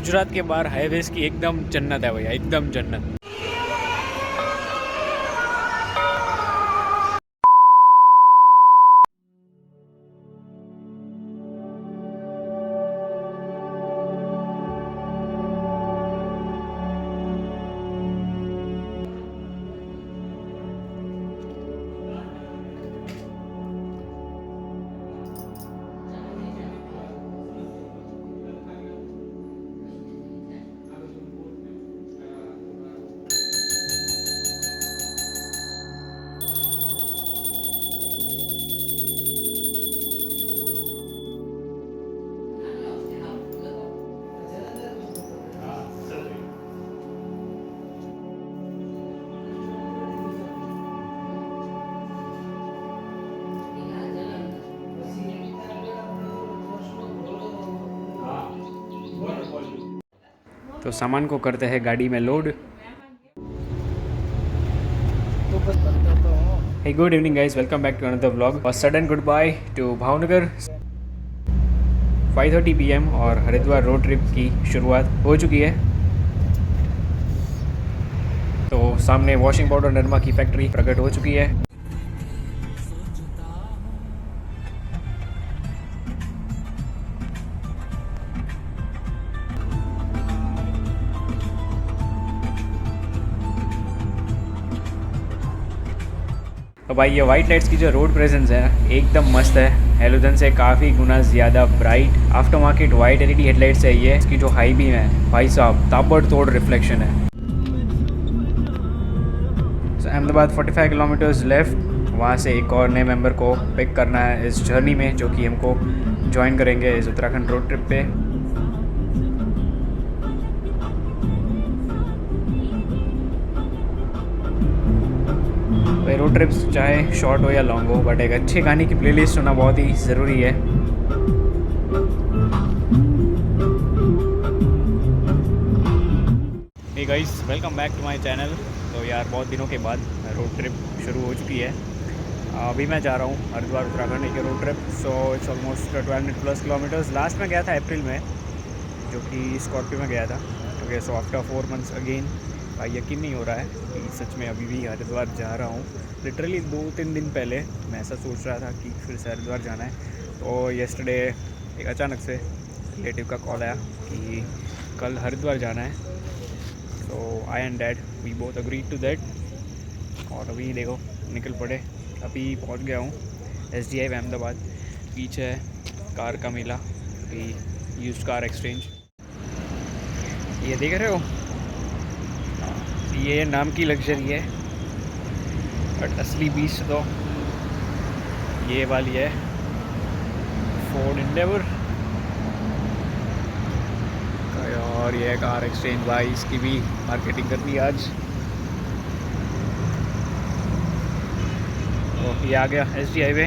गुजरात के बाहर हाईवेज की एकदम जन्नत है भैया, एकदम जन्नत। तो सामान को करते हैं गाड़ी में load. Hey, good evening guys, welcome back to another vlog. A sudden goodbye to Bhavnagar. 5:30 PM और हरिद्वार रोड ट्रिप की शुरुआत हो चुकी है। तो सामने वॉशिंग पाउडर निर्मा की फैक्ट्री प्रकट हो चुकी है। तो भाई ये वाइट लाइट्स की जो रोड प्रेजेंस है एकदम मस्त है, हेलोजन से काफ़ी गुना ज़्यादा bright after market white LED headlights है ये। इसकी जो हाई बीम है भाई साहब ताबड़तोड़ रिफ्लेक्शन है। अहमदाबाद 45 किलोमीटर्स लेफ्ट, वहाँ से एक और नए मेंबर को पिक करना है इस जर्नी में, जो कि हमको ज्वाइन करेंगे इस उत्तराखंड रोड ट्रिप पे। भाई रोड ट्रिप्स चाहे शॉर्ट हो या लॉन्ग हो, बट एक अच्छे गाने की प्लेलिस्ट होना बहुत ही ज़रूरी है। Hey guys, welcome back to my channel. तो यार बहुत दिनों के बाद रोड ट्रिप शुरू हो चुकी है। अभी मैं जा रहा हूँ हरिद्वार उत्तराखंड की road trip. So it's almost 1200+ kilometres. Last में गया था अप्रैल में, जो कि स्कॉर्पियो में गया था। Okay, so after 4 months again भाई यकीन नहीं हो रहा है कि सच में अभी भी हरिद्वार जा रहा हूँ। लिटरली 2-3 दिन पहले मैं ऐसा सोच रहा था कि फिर से हरिद्वार जाना है। तो येस्टरडे एक अचानक से रिलेटिव का कॉल आया कि कल हरिद्वार जाना है। तो I and dad we both agree to that, और अभी देखो निकल पड़े। अभी पहुँच गया हूँ SDI अहमदाबाद। पीछे है कार का मेला, यूज्ड कार एक्सचेंज। ये देख रहे हो, ये नाम की लग्जरी है, बट असली बीस तो ये वाली है, फोर्ड एंडेवर। और ये कार एक्सचेंज भाई, इसकी भी मार्केटिंग कर दी आज। तो ये आ गया SG highway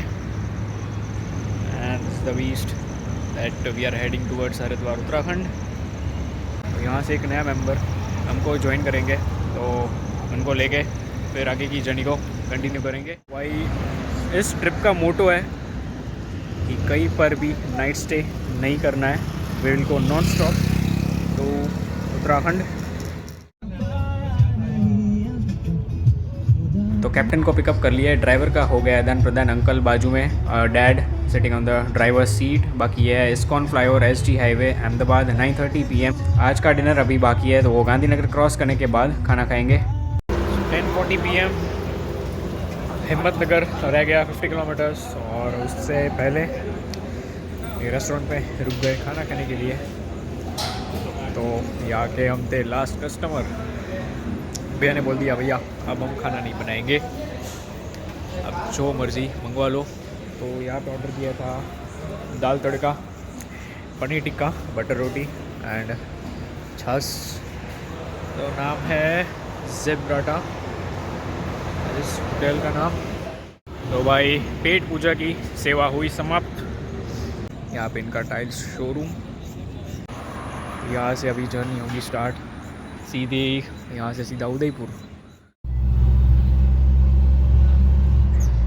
and the beast that we are heading towards Haridwar Uttarakhand. तो यहाँ से एक नया मेंबर हमको ज्वाइन करेंगे, तो उनको लेके फिर आगे की जर्नी को कंटिन्यू करेंगे। भाई इस ट्रिप का मोटो है कि कहीं पर भी नाइट स्टे नहीं करना है, we will go non stop to Uttarakhand. तो कैप्टन को पिकअप कर लिया है, ड्राइवर का हो गया आदान प्रदान। अंकल बाजू में, dad sitting on the driver seat. बाकी ये है ISKCON flyover SG highway Ahmedabad 9:30 PM। आज का डिनर अभी बाकी है, तो वो गांधीनगर क्रॉस करने के बाद खाना खाएंगे। 10:40 PM हिम्मतनगर रह गया 50 किलोमीटर्स, और उससे पहले एक रेस्टोरेंट पे रुक गए खाना खाने के लिए। तो यहाँ के हम थे लास्ट कस्टमर। भैया ने बोल दिया भैया अब हम खाना नहीं बनाएंगे, अब जो मर्ज़ी मंगवा लो। तो यहाँ पे ऑर्डर किया था दाल तड़का, पनीर टिक्का, बटर रोटी एंड छाछ। तो नाम है ज़ेब्राटा इस होटल का नाम। तो भाई पेट पूजा की सेवा हुई समाप्त। यहाँ पे इनका टाइल्स शोरूम। यहाँ से अभी जर्नी होगी स्टार्ट, सीधे यहाँ से सीधा उदयपुर।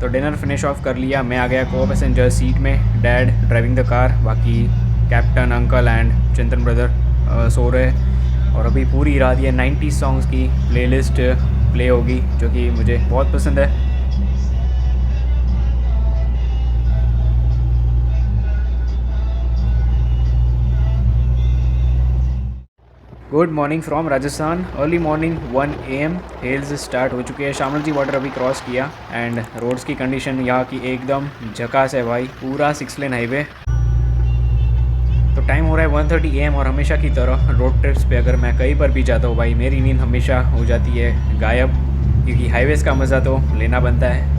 तो डिनर फिनिश ऑफ कर लिया, मैं आ गया को पैसेंजर सीट में, डैड ड्राइविंग द कार। बाकी कैप्टन, अंकल एंड चिंतन ब्रदर सो रहे। और अभी पूरी रात ये 90 सॉन्ग्स की प्लेलिस्ट प्ले होगी, जो कि मुझे बहुत पसंद है। Good morning from Rajasthan. Early morning 1 AM hills start हो चुके हैं। शामल जी बॉर्डर अभी क्रॉस किया एंड रोड्स की कंडीशन यहाँ की एकदम झकास है भाई, पूरा 6 लेन हाईवे। तो टाइम हो रहा है 1:30 AM और हमेशा की तरह रोड ट्रिप्स पे अगर मैं कहीं पर भी जाता हूँ भाई, मेरी नींद हमेशा हो जाती है गायब, क्योंकि हाईवेज़ का मज़ा तो लेना बनता है।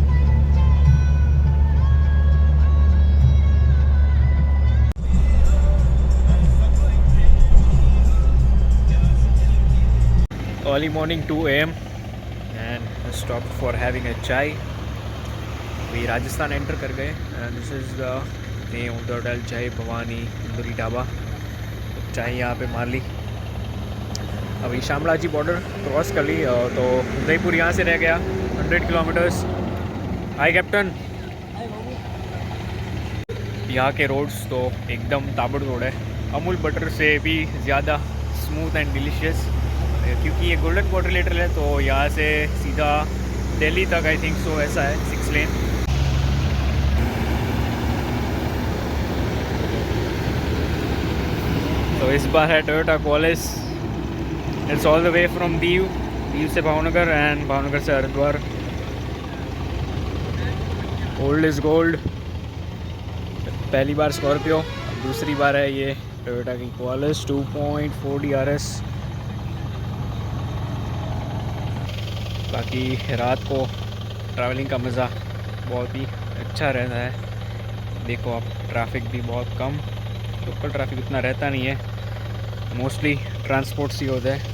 Early morning 2 AM and stop for having a चाय। अभी राजस्थान एंटर कर गए and this is the name of the hotel, चाय भवानी तंदूरी ढाबा। चाय यहाँ पे मार ली। अभी शामला जी बॉर्डर क्रॉस कर ली, तो उदयपुर यहाँ से रह गया 100 किलोमीटर्स। हाय कैप्टन। यहाँ के रोड्स तो एकदम ताबड़तोड़ है, अमूल बटर से भी ज़्यादा स्मूथ एंड डिलीशियस, क्योंकि ये गोल्डन क्वाड्रिलेटरल है तो यहाँ से सीधा दिल्ली तक आई थिंक सो ऐसा है 6 लेन। तो इस बार है Toyota Qualis. It's all the way from Diu, Diu से भावनगर एंड भावनगर से हरिद्वार। Old is gold. पहली बार स्कॉर्पियो, दूसरी बार है ये टोयोटा की क्वालिस 2.4 DRS। बाकी रात को ट्रैवलिंग का मज़ा बहुत ही अच्छा रहता है। देखो आप, ट्रैफिक भी बहुत कम, लोकल ट्रैफिक उतना रहता नहीं है, मोस्टली ट्रांसपोर्ट्स ही होते हैं।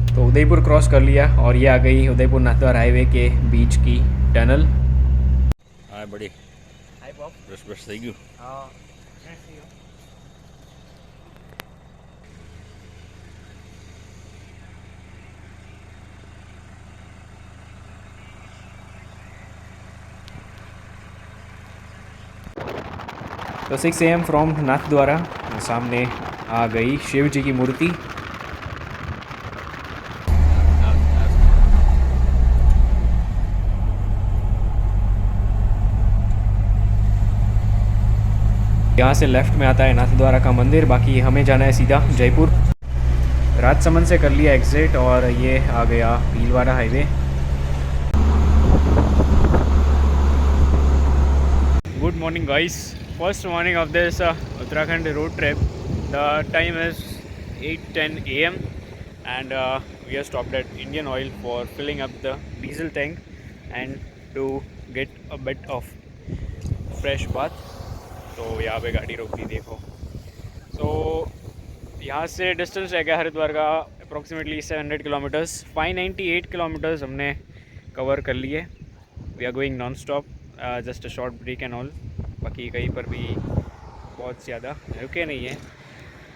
तो उदयपुर क्रॉस कर लिया और ये आ गई उदयपुर नाथद्वार हाईवे के बीच की टनल। हाय बड़ी। हाय बॉब। ब्रश ब्रश થઈ ગયું? हाँ। तो 6 AM फ्रॉम नाथद्वारा सामने आ गई शिव जी की मूर्ति। यहाँ से लेफ्ट में आता है नाथद्वारा का मंदिर। बाकी हमें जाना है सीधा जयपुर। राजसमंद से कर लिया एग्जिट और ये आ गया Bhilwara highway. Good morning guys, first morning of this Uttarakhand road trip. The time is 8:10 AM and we are stopped at Indian Oil for filling up the diesel tank and to get a bit of fresh bath। तो यहाँ पे गाड़ी रोक दी देखो। सो यहाँ से distance रह गया हरिद्वार का अप्रॉक्सीमेटली 700 किलोमीटर्स। 598 किलोमीटर्स हमने कवर कर लिए। We are going non stop, just a short break and all. बाकी कहीं पर भी बहुत ज़्यादा रुके नहीं हैं।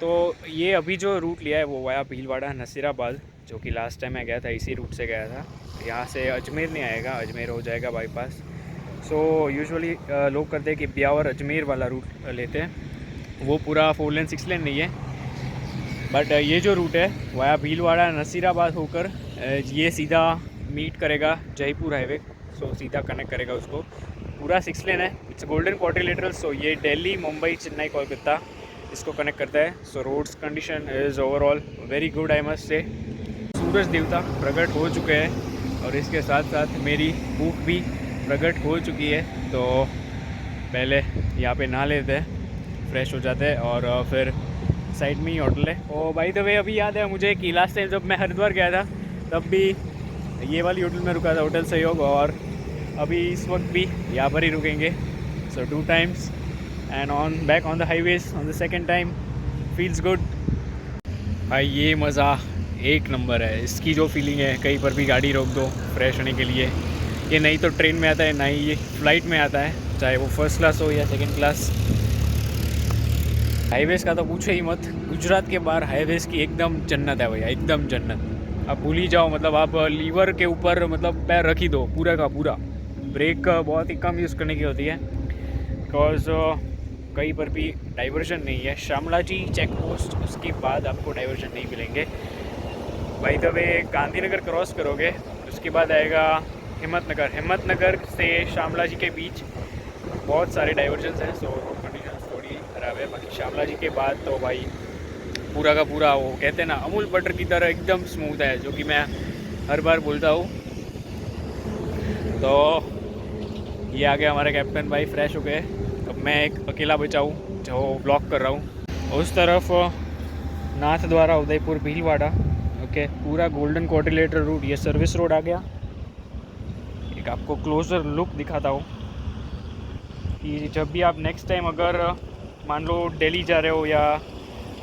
तो ये अभी जो रूट लिया है वो वाया भीलवाड़ा नसीराबाद, जो कि लास्ट टाइम मैं गया था इसी रूट से गया था। यहाँ से अजमेर नहीं आएगा, अजमेर हो जाएगा बाईपास। सो यूजुअली लोग करते हैं कि ब्यावर अजमेर वाला रूट लेते हैं, वो पूरा 4 लेन 6 लेन नहीं है। बट ये जो रूट है वाया भीलवाड़ा नसीराबाद होकर ये सीधा मीट करेगा जयपुर हाईवे। सो सीधा कनेक्ट करेगा उसको, पूरा 6 लेन है। It's golden quadrilateral. सो ये दिल्ली, मुंबई, चेन्नई, कोलकाता इसको कनेक्ट करता है। So roads condition is overall very good I must say. सूरज देवता प्रकट हो चुके हैं और इसके साथ साथ मेरी भूख भी प्रकट हो चुकी है। तो पहले यहाँ पे नहा लेते हैं, फ्रेश हो जाते हैं और फिर साइड में ही होटल है। और बाय द वे अभी याद है मुझे कि लास्ट टाइम जब मैं हरिद्वार गया था तब भी ये वाली होटल में रुका था, होटल सहयोग। और अभी इस वक्त भी यहाँ पर ही रुकेंगे। सो 2 times and on back on the highways on the second time feels good भाई। ये मज़ा एक नंबर है। इसकी जो फीलिंग है, कहीं पर भी गाड़ी रोक दो फ्रेश होने के लिए, ये नहीं तो ट्रेन में आता है ना ही ये फ्लाइट में आता है, चाहे वो फर्स्ट क्लास हो या सेकंड क्लास। हाईवेज़ का तो पूछो ही मत, गुजरात के बाहर हाईवेज़ की एकदम जन्नत है भैया, एकदम जन्नत। आप भूल ही जाओ, मतलब आप लीवर के ऊपर मतलब पैर रख ही दो पूरा का पूरा। ब्रेक बहुत ही कम यूज़ करने की होती है, बिकॉज कहीं पर भी डाइवर्जन नहीं है। शामलाजी चेक पोस्ट, उसके बाद आपको डाइवर्जन नहीं मिलेंगे। By the way Gandhinagar cross करोगे, उसके बाद आएगा हिम्मतनगर। हिम्मतनगर से शामलाजी के बीच बहुत सारे डाइवर्जन हैं, सो रोड कंडीशन थोड़ी ख़राब है। बाकी शामलाजी के बाद तो भाई पूरा का पूरा वो कहते हैं ना अमूल बटर की तरह एकदम स्मूथ है, जो कि मैं हर बार बोलता हूँ। तो ये आ गया हमारे कैप्टन भाई, फ्रेश हो गए। अब मैं एक अकेला बचा हूँ जो ब्लॉक कर रहा हूँ। उस तरफ नाथ द्वारा उदयपुर भीलवाड़ा, ओके, पूरा गोल्डन क्वाड्रिलेटरल रूट, ये सर्विस रोड आ गया। एक आपको क्लोजर लुक दिखाता हूँ कि जब भी आप नेक्स्ट टाइम अगर मान लो दिल्ली जा रहे हो या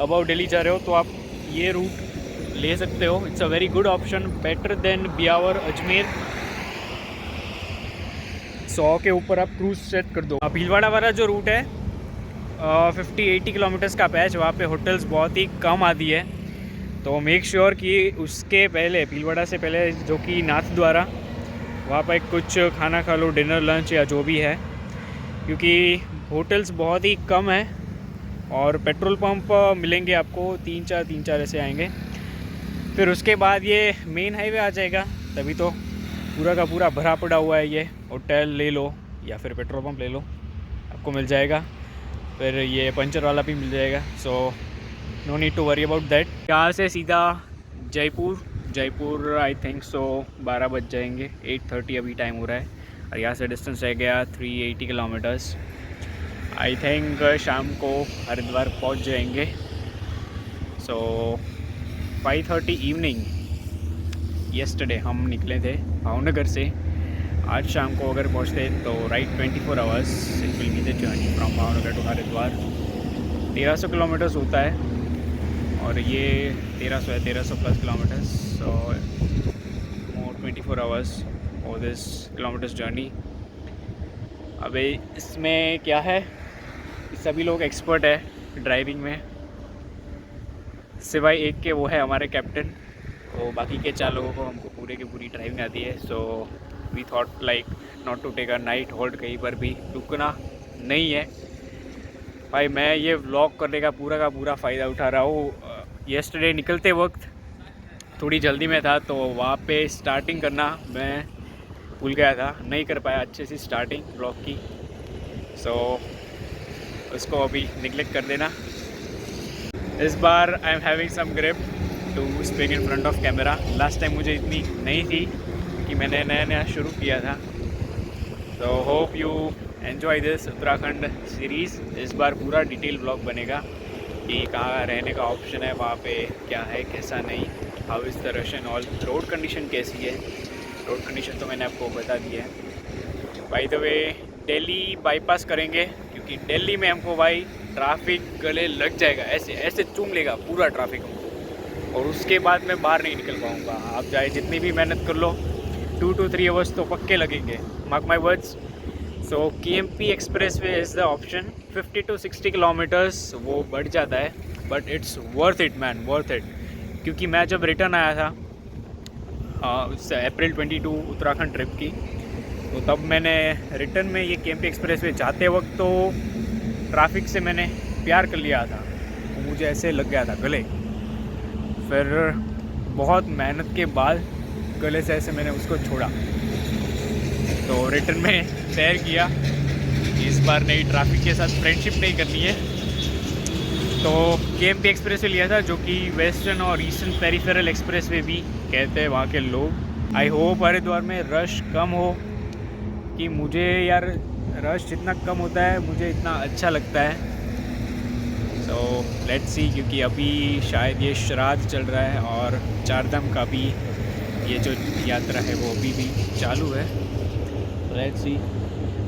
अबाउट दिल्ली जा रहे हो, तो आप ये रूट ले सकते हो। It's a very good option, better than Beawar Ajmer. 100 के ऊपर आप क्रूज सेट कर दो। भीलवाड़ा वाला जो रूट है 50-80 किलोमीटर्स का पैच, वहाँ पे होटल्स बहुत ही कम आती है। तो मेक श्योर कि उसके पहले, भीलवाड़ा से पहले, जो कि नाथ द्वारा, वहाँ पर कुछ खाना खा लो, डिनर लंच या जो भी है, क्योंकि होटल्स बहुत ही कम है और पेट्रोल पंप मिलेंगे आपको 3-4 ऐसे आएंगे। फिर उसके बाद ये मेन हाईवे आ जाएगा, तभी तो पूरा का पूरा भरा पड़ा हुआ है। ये होटल ले लो या फिर पेट्रोल पंप ले लो, आपको मिल जाएगा। फिर ये पंचर वाला भी मिल जाएगा, so no need to worry about that. यहाँ से सीधा जयपुर आई थिंक सो 12 बज जाएंगे, 8:30 अभी टाइम हो रहा है। और यहाँ से डिस्टेंस रह गया 380 किलोमीटर्स। आई थिंक शाम को हरिद्वार पहुँच जाएंगे। सो 5:30 इवनिंग येस्टरडे हम निकले थे भावनगर से। आज शाम को अगर पहुँचते तो right 24 hours it will be the journey from Bhavnagar to Haridwar. 1300 kilometres होता है और ये 1300 है, 1300 plus kilometres. So more 24 hours for this kilometres journey. अबे इसमें क्या है, सभी लोग एक्सपर्ट है ड्राइविंग में, सिवाय एक के, वो है हमारे कैप्टन। तो बाकी के 4 लोगों को हमको पूरे की पूरी ड्राइविंग आती है। So we thought like not to take a night hold, कहीं पर भी रुकना नहीं है भाई। मैं ये व्लॉग करने का पूरा फ़ायदा उठा रहा हूँ। येस्टरडे निकलते वक्त थोड़ी जल्दी में था, तो वहाँ पे स्टार्टिंग करना मैं भूल गया था, नहीं कर पाया अच्छे से स्टार्टिंग व्लॉग की। सो उसको अभी निगलेक्ट कर देना। इस बार I am having some grip to speak in front of camera. Last time मुझे इतनी नहीं थी क्योंकि मैंने नया शुरू किया था। तो hope you enjoy this Uttarakhand series. इस बार पूरा डिटेल ब्लॉग बनेगा कि कहाँ रहने का ऑप्शन है, वहाँ पे क्या है कैसा नहीं, how is the rush and all, road condition कैसी है। रोड कंडीशन तो मैंने आपको बता दी है। By the way Delhi bypass करेंगे क्योंकि दिल्ली में हमको भाई ट्रैफिक गले लग जाएगा, ऐसे चूम लेगा पूरा ट्रैफिक हमको, और उसके बाद मैं बाहर नहीं निकल पाऊँगा। आप चाहे जितनी भी मेहनत कर लो, 2 to 3 आवर्स तो पक्के लगेंगे, mark my words. So KMP express way is the option. 50 to 60 kilometres वो बढ़ जाता है, but it's worth it man, worth it. क्योंकि मैं जब रिटर्न आया था अप्रैल 22 उत्तराखंड ट्रिप की, तो तब मैंने रिटर्न में ये KMP एक्सप्रेस वे जाते वक्त तो ट्रैफिक से मैंने प्यार कर लिया था, तो मुझे ऐसे लग गया था गले। फिर बहुत मेहनत के बाद गले से ऐसे मैंने उसको छोड़ा, तो रिटर्न में तय किया इस बार नई ट्रैफिक के साथ फ्रेंडशिप नहीं करनी है। तो KMP एक्सप्रेस वे लिया था, जो कि वेस्टर्न और ईस्टर्न पेरिफेरल एक्सप्रेस वे भी कहते हैं वहाँ के लोग। आई होप हरिद्वार में रश कम हो, कि मुझे यार रश जितना कम होता है मुझे इतना अच्छा लगता है। सो लेट्स सी, क्योंकि अभी शायद ये श्राद्ध चल रहा है और चारधाम का भी ये जो यात्रा है वो अभी भी चालू है। लेट्स सी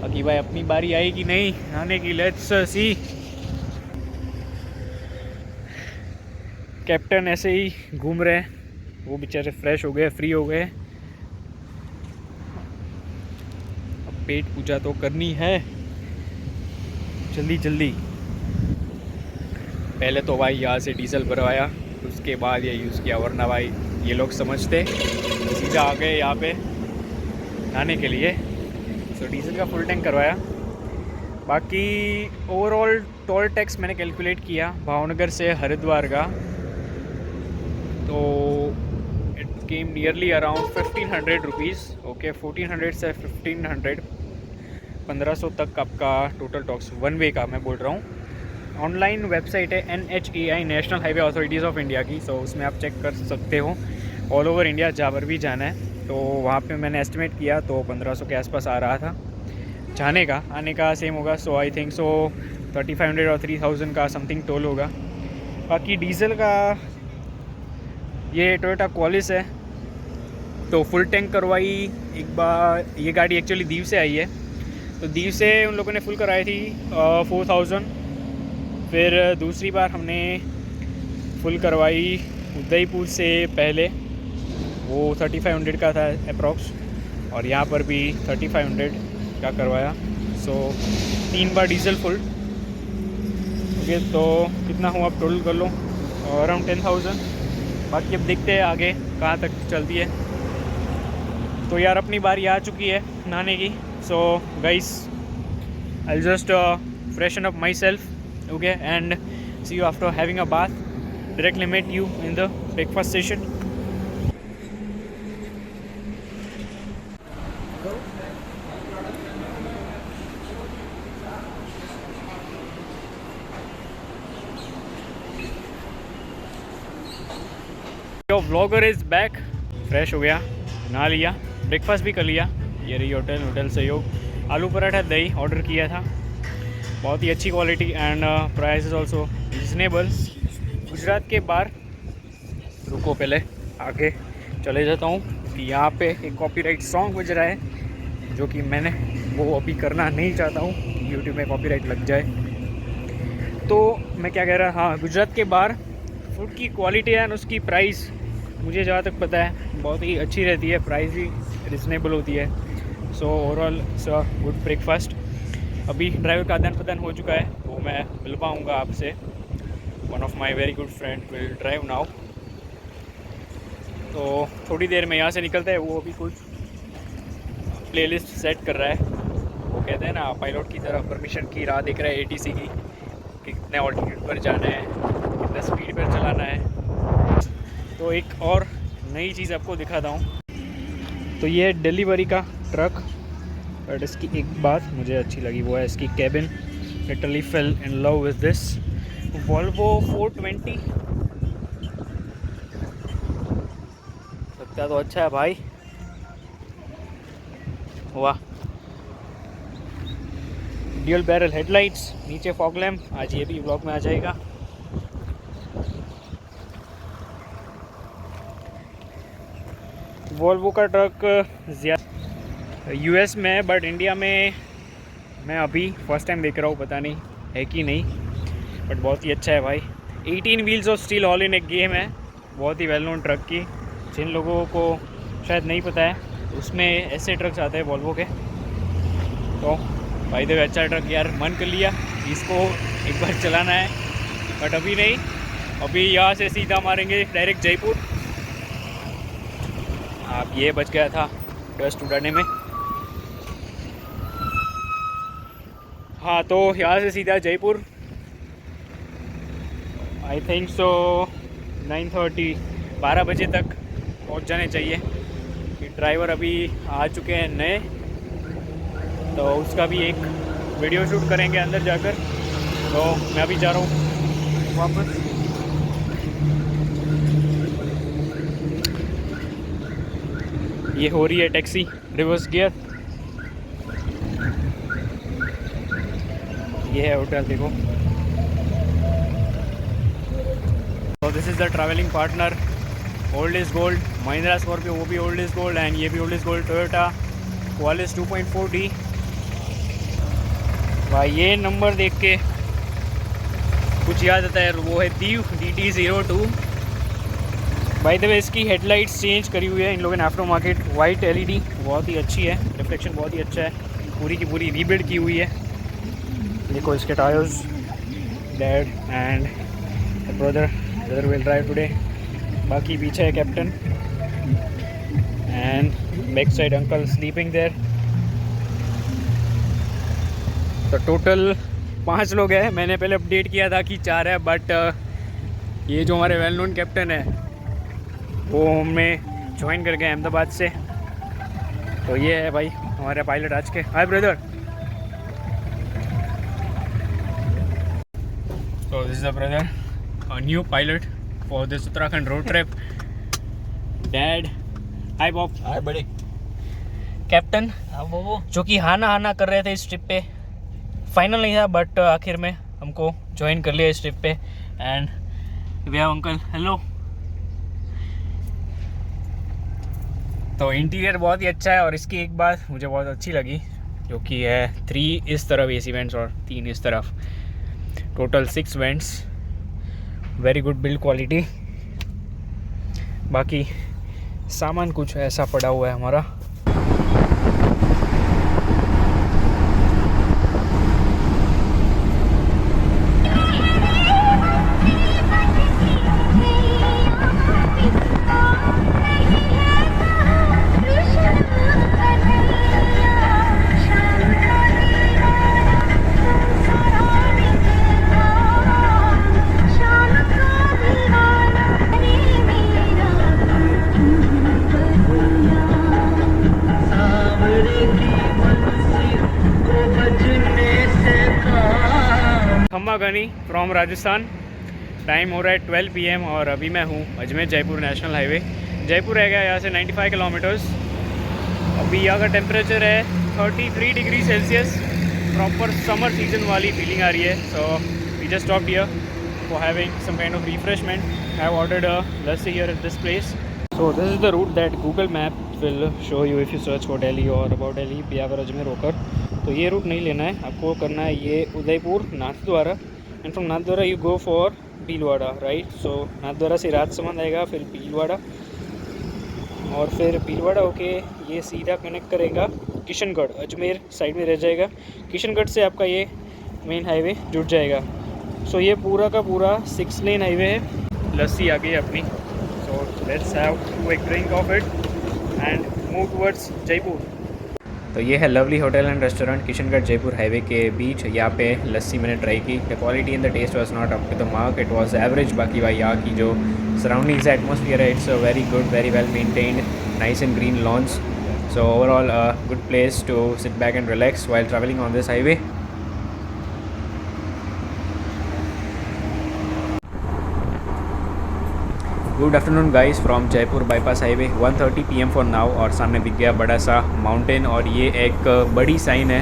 बाकी भाई अपनी बारी आई कि नहीं आने की, लेट्स सी। कैप्टन ऐसे ही घूम रहे हैं वो बेचारे फ्रेश हो गए, फ्री हो गए। अब पेट पूजा तो करनी है जल्दी जल्दी। पहले तो भाई यहाँ से डीजल भरवाया, उसके बाद ये यूज़ किया, वरना भाई ये लोग समझते सीधा आ गए यहाँ पे नहाने के लिए। सो डीजल का फुल टैंक करवाया। बाकी ओवरऑल टोल टैक्स मैंने कैलकुलेट किया भावनगर से हरिद्वार का, तो it came nearly around 1500 rupees. Okay, 1400 से 1500, 1500 तक आपका टोटल टॉक्स वन वे का मैं बोल रहा हूँ। ऑनलाइन वेबसाइट है NHAI, national highway authorities of India की। सो उसमें आप चेक कर सकते हो ऑल ओवर इंडिया जहाँ पर भी जाना है। तो वहाँ पे मैंने एस्टिमेट किया तो 1500 के आसपास आ रहा था। जाने का आने का सेम होगा। सो आई थिंक सो 3500 और 3000 का समथिंग टोल होगा। बाकी डीजल का ये टोयोटा क्वालिस है, तो फुल टैंक करवाई एक बार। ये गाड़ी एक्चुअली दीव से आई है, तो दीव से उन लोगों ने फुल कराई थी 4000। फिर दूसरी बार हमने फुल करवाई उदयपुर से पहले, वो 3500 का था अप्रॉक्स, और यहाँ पर भी 3500 का करवाया। सो 3 बार डीजल फुल। ओके, तो कितना हुआ आप टोटल कर लो, अराउंड 10,000। बाकी अब देखते हैं आगे कहाँ तक चलती है। तो यार अपनी बारी आ चुकी है नहाने की। So guys, I just freshen up myself, okay, and see you after having a bath. Directly meet you in the breakfast session. Your vlogger is back. Fresh हो गया, नहा लिया, ब्रेकफास्ट भी कर लिया। ये रही होटल सहयोग। आलू पराठा दही ऑर्डर किया था, बहुत ही अच्छी quality and price is also reasonable. Gujarat के बाहर रुको, पहले आगे चले जाता हूँ कि यहाँ पे एक कॉपीराइट सॉन्ग बज रहा है, जो कि मैंने वो अभी करना नहीं चाहता हूँ कि यूट्यूब में कॉपीराइट लग जाए। तो मैं क्या कह रहा, हाँ, गुजरात के बाहर फूड की क्वालिटी एंड उसकी प्राइस मुझे जहाँ तक पता है बहुत ही अच्छी रहती है, प्राइस भी रिजनेबल होती है। So overall it's a good breakfast. अभी ड्राइवर का आदान प्रदान हो चुका है, तो मैं मिल पाऊँगा आपसे। One of my very good friend will drive now. तो थोड़ी देर में यहाँ से निकलता है। वो अभी कुछ प्लेलिस्ट सेट कर रहा है। वो कहते हैं ना, पायलट की तरह परमिशन की राह देख रहा है ATC की, कि कितने ऑल्टीट्यूड पर जाना है, कितना स्पीड पर चलाना है। तो एक और नई चीज़ आपको दिखाता हूँ। तो ये है डिलीवरी का ट्रक, बट इसकी एक बात मुझे अच्छी लगी, वो है इसकी cabin. Literally fail in love with this Volvo 420। लगता तो अच्छा है भाई, वाह। ड्यूल बैरल हेडलाइट्स, नीचे फॉग लैम्प, आज ये भी ब्लॉग में आ जाएगा। वॉल्वो का ट्रक US में है, बट इंडिया में मैं अभी फर्स्ट टाइम देख रहा हूँ, पता नहीं है कि नहीं, बट बहुत ही अच्छा है भाई। 18 wheels of steel all in एक गेम है, बहुत ही वेल नोन ट्रक की। जिन लोगों को शायद नहीं पता है, उसमें ऐसे ट्रक्स आते हैं वॉल्वो के। तो भाई देखो, अच्छा ट्रक यार, मन कर लिया इसको एक बार चलाना है, बट अभी नहीं। अभी यहाँ से सीधा मारेंगे डायरेक्ट जयपुर। आप ये बच गया था डस्ट उड़ाने में। हाँ, तो यहाँ से सीधा जयपुर। आई थिंक सो 9:30, 12 बजे तक पहुँच जाने चाहिए। कि ड्राइवर अभी आ चुके हैं नए, तो उसका भी एक वीडियो शूट करेंगे अंदर जाकर। तो मैं अभी जा रहा हूँ वापस। ये हो रही है टैक्सी रिवर्स गियर। ये है होटल, देखो। तो this is the travelling partner, old is gold. Mahindra Scorpio, वो भी ओल्ड इज़ गोल्ड, एंड ये भी old is gold Toyota Qualis 2.4D। भाई ये नंबर देख के कुछ याद आता है, वो है Diu DT02। By the way इसकी हेडलाइट्स चेंज करी हुई है इन लोगों ने आफ्टर मार्केट, वाइट एलईडी बहुत ही अच्छी है, रिफ्लेक्शन बहुत ही अच्छा है, पूरी की पूरी रीबिल्ड की हुई है। देखो इसके tyres, dad and brother will drive today. बाकी पीछे है captain and back side uncle sleeping there. तो टोटल 5 लोग हैं, मैंने पहले अपडेट किया था कि 4 है, बट ये जो हमारे वेल नोन कैप्टन है वो हमें ज्वाइन कर गए अहमदाबाद से। तो ये है भाई हमारे पायलट आज के। Hi brother. So this is the brother, a new pilot for this Uttarakhand road trip. Dad, hi Bob. हाय बड़ी। कैप्टन हाँ बाबू। जो कि हाना कर रहे थे इस ट्रिप पे, फाइनल नहीं था बट आखिर में हमको ज्वाइन कर लिया इस ट्रिप पे। And we have uncle, hello. तो इंटीरियर बहुत ही अच्छा है और इसकी एक बात मुझे बहुत अच्छी लगी जो कि है 3 इस तरफ एसी वेंट्स और 3 इस तरफ, total 6 vents, very good build quality. बाकी सामान कुछ ऐसा पड़ा हुआ है हमारा। खम्बागनी फ्रॉम राजस्थान। टाइम हो रहा है 12 PM और अभी मैं हूँ अजमेर जयपुर नेशनल हाईवे। जयपुर रह गया यहाँ से 95 किलोमीटर्स। अभी यहाँ का टेम्परेचर है 33 degree Celsius, proper summer season वाली फीलिंग आ रही है। So we just stopped here for having some kind of refreshment. I have ordered a lassi here at this place. So this is the route that Google map will show you if you search for Delhi और about Delhi Beawar Ajmer होकर। तो ये root नहीं लेना है आपको, करना है ये Udaipur Nathdwara, and from Nathdwara you go for Bhilwara, right. So Nathdwara से राजसमंद आएगा, फिर भीलवाड़ा, और फिर भीलवाड़ा होके ये सीधा कनेक्ट करेगा किशनगढ़, अजमेर साइड में रह जाएगा। किशनगढ़ से आपका ये मेन हाईवे जुड़ जाएगा। सो ये पूरा का पूरा 6 लेन हाईवे है। लस्सी आ गई अपनी, सो लेट्स हैव टू एक drink of it and move towards Jaipur. तो ये है lovely hotel and restaurant Kishangarh Jaipur highway के बीच। यहाँ पे लस्सी मैंने ट्राई की, the quality and the taste was not up to the mark, it was average. बाकी भाई यहाँ की जो सराउंडिंग्स है, एटमॉस्फियर है, it's very good, very well maintained, nice and green lawns. So overall good place to sit back and relax while travelling on this highway. Good afternoon guys from Jaipur bypass highway, 1:30 PM for now. और सामने दिख गया बड़ा सा mountain, और ये एक बड़ी साइन है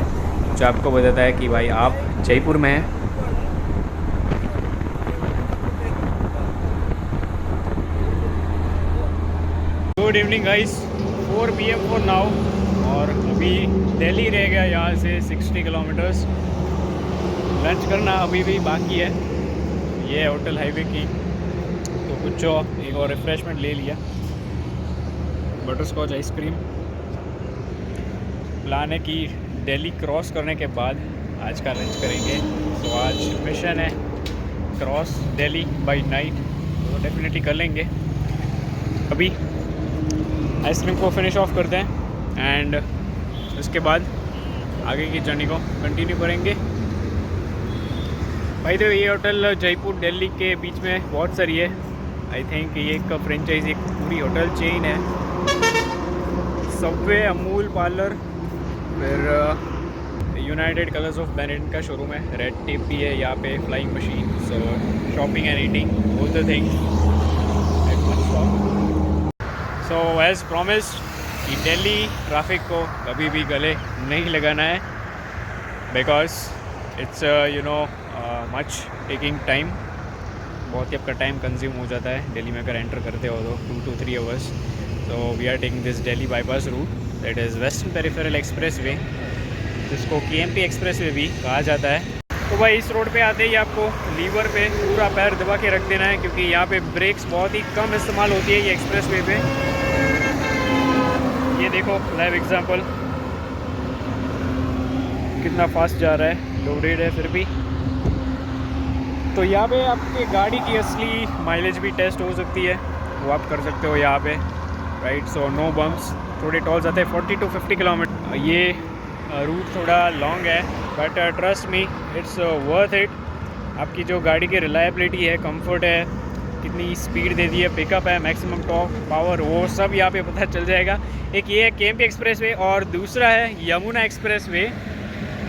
जो आपको बताता है कि भाई आप जयपुर में हैं। Good evening guys, 4 PM for now, और अभी दिल्ली रह गया यहाँ से 60 किलोमीटर्स। लंच करना अभी भी बाकी है। ये होटल हाईवे की, तो कुछ एक और रिफ्रेशमेंट ले लिया, बटर स्कॉच आइसक्रीम। प्लान है कि दिल्ली क्रॉस करने के बाद आज का लंच करेंगे। तो आज मिशन है क्रॉस दिल्ली बाय नाइट, तो डेफिनेटली कर लेंगे। अभी आइसक्रीम को फिनिश ऑफ करते हैं एंड उसके बाद आगे की जर्नी को कंटिन्यू करेंगे। भाई तो ये होटल जयपुर दिल्ली के बीच में बहुत सारी है। आई थिंक ये एक फ्रेंचाइजी, एक पूरी होटल चेन है। सबवे, अमूल पार्लर, फिर यूनाइटेड कलर्स ऑफ बेनेटन का शोरूम है, रेड टेप भी है यहाँ पे, Flying Machine. So shopping and eating both the things at one stop. So as promised कि दिल्ली ट्रैफिक को कभी भी गले नहीं लगाना है, because it's you know much taking time. बहुत ही आपका टाइम कंज्यूम हो जाता है दिल्ली में अगर एंटर करते हो तो 2 to 3 आवर्स। तो we are taking this Delhi bypass route, that is western peripheral expressway, जिसको KMT एक्सप्रेस वे भी कहा जाता है। तो भाई इस रोड पे आते ही आपको लीवर पे पूरा पैर दबा के रख देना है, क्योंकि यहाँ पे ब्रेक्स बहुत ही कम इस्तेमाल होती है ये एक्सप्रेस वे पे। ये देखो लाइव एग्जांपल, कितना फास्ट जा रहा है, लोडेड है फिर भी। तो यहाँ पे आपके गाड़ी की असली माइलेज भी टेस्ट हो सकती है, वो आप कर सकते हो यहाँ पे, राइट। सो नो बम्प्स, थोड़े टॉल्स आते हैं 40 to 50 किलोमीटर। ये रूट थोड़ा लॉन्ग है, but trust me it's worth it. आपकी जो गाड़ी की रिलायबिलिटी है, कंफर्ट है, कितनी स्पीड दे दी है, पिकअप है, मैक्सिमम टॉर्क, पावर, वो सब यहाँ पे पता चल जाएगा। एक ये है केएमपी एक्सप्रेस वे, और दूसरा है यमुना एक्सप्रेस वे,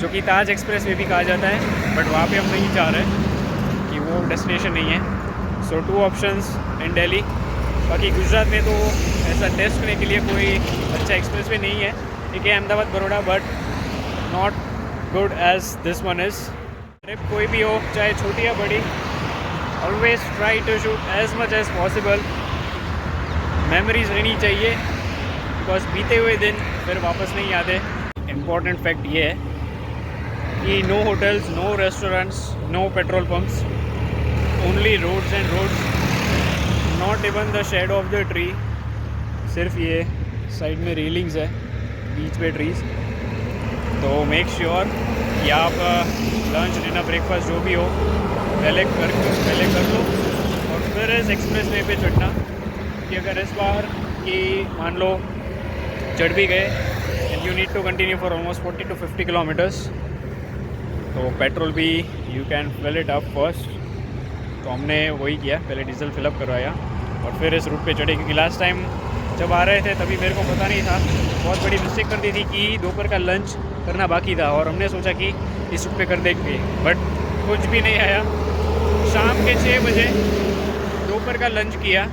जो कि ताज एक्सप्रेस वे भी कहा जाता है, बट वहाँ पे हम नहीं जा रहे कि वो डेस्टिनेशन नहीं है। सो 2 ऑप्शंस इन दिल्ली। बाकी गुजरात में तो ऐसा टेस्ट करने के लिए कोई अच्छा एक्सप्रेस वे नहीं है। ठीक है, Ahmedabad Baroda, but not good as this one is. Trip कोई भी हो, चाहे छोटी या बड़ी, always try to shoot as much as possible. Memories रहनी चाहिए, बिकॉज बीते हुए दिन फिर वापस नहीं आते। इम्पॉर्टेंट फैक्ट ये है कि no hotels, no restaurants, no petrol pumps, only roads and roads, not even the shade of the tree. सिर्फ ये साइड में रेलिंग्स है, बीच पे ट्रीज। तो मेक श्योर कि आप लंच, डिनर, ब्रेकफास्ट जो भी हो पहले कर लो, और फिर इस एक्सप्रेस वे पे चढ़ना। कि अगर इस बार कि मान लो चढ़ भी गए and you need to continue for almost 40 to 50 kilometres, तो पेट्रोल भी you can fill it up first. तो हमने वही किया, पहले डीजल फिलअप करवाया और फिर इस रूट पे चढ़े, क्योंकि लास्ट टाइम जब आ रहे थे तभी मेरे को पता नहीं था, बहुत बड़ी मिस्टेक कर दी थी कि दोपहर का लंच करना बाकी था, और हमने सोचा कि इस रूट पे कर देंगे, बट कुछ भी नहीं आया। शाम के 6 बजे दोपहर का लंच किया,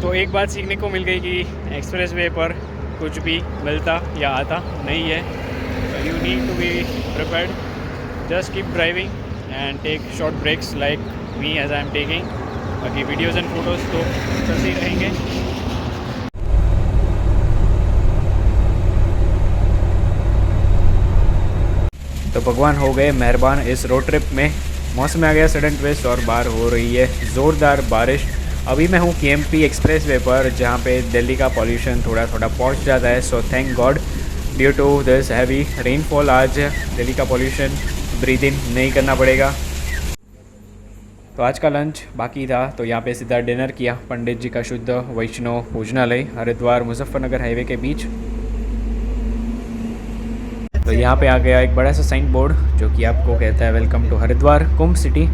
तो एक बात सीखने को मिल गई कि एक्सप्रेस वे पर कुछ भी मिलता या आता नहीं है। So you need to be prepared. Just keep driving and take short breaks like me as I am taking. बाकी वीडियोज़ एंड फोटोज़ तो चलते ही रहेंगे। तो भगवान हो गए मेहरबान इस रोड ट्रिप में। मौसम में आ गया सडन ट्विस्ट और बाहर हो रही है ज़ोरदार बारिश। अभी मैं हूँ केएमपी एक्सप्रेस वे पर, जहाँ पे दिल्ली का पॉल्यूशन थोड़ा थोड़ा पहुँच जाता है। So thank God due to this heavy rainfall आज दिल्ली का पॉल्यूशन ब्रीथ इन नहीं करना पड़ेगा। तो आज का लंच बाकी था, तो यहाँ पे सीधा डिनर किया पंडित जी का शुद्ध वैष्णव भोजनालय, हरिद्वार मुजफ्फरनगर हाईवे के बीच। तो यहाँ पे आ गया एक बड़ा सा साइन बोर्ड जो कि आपको कहता है welcome to Haridwar Kumbh city.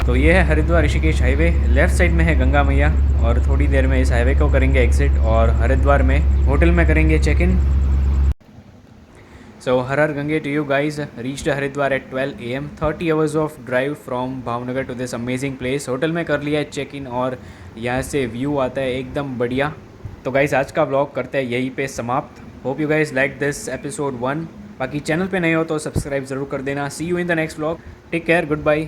तो ये है Haridwar Rishikesh highway, left side में है गंगा मैया, और थोड़ी देर में इस हाईवे को करेंगे एग्जिट और हरिद्वार में होटल में करेंगे चेक इन। So हर हर गंगे to you guys, reached Haridwar at 12 AM, 30 hours of drive from Bhavnagar to this amazing place। Hotel में कर लिया है चेक इन और यहाँ से व्यू आता है एकदम बढ़िया। तो गाइज़ आज का व्लॉग करते हैं यहीं पे समाप्त। Hope you guys like this episode 1। बाकी चैनल पे नए हो तो सब्सक्राइब ज़रूर कर देना। See you in the next vlog, take care, good bye.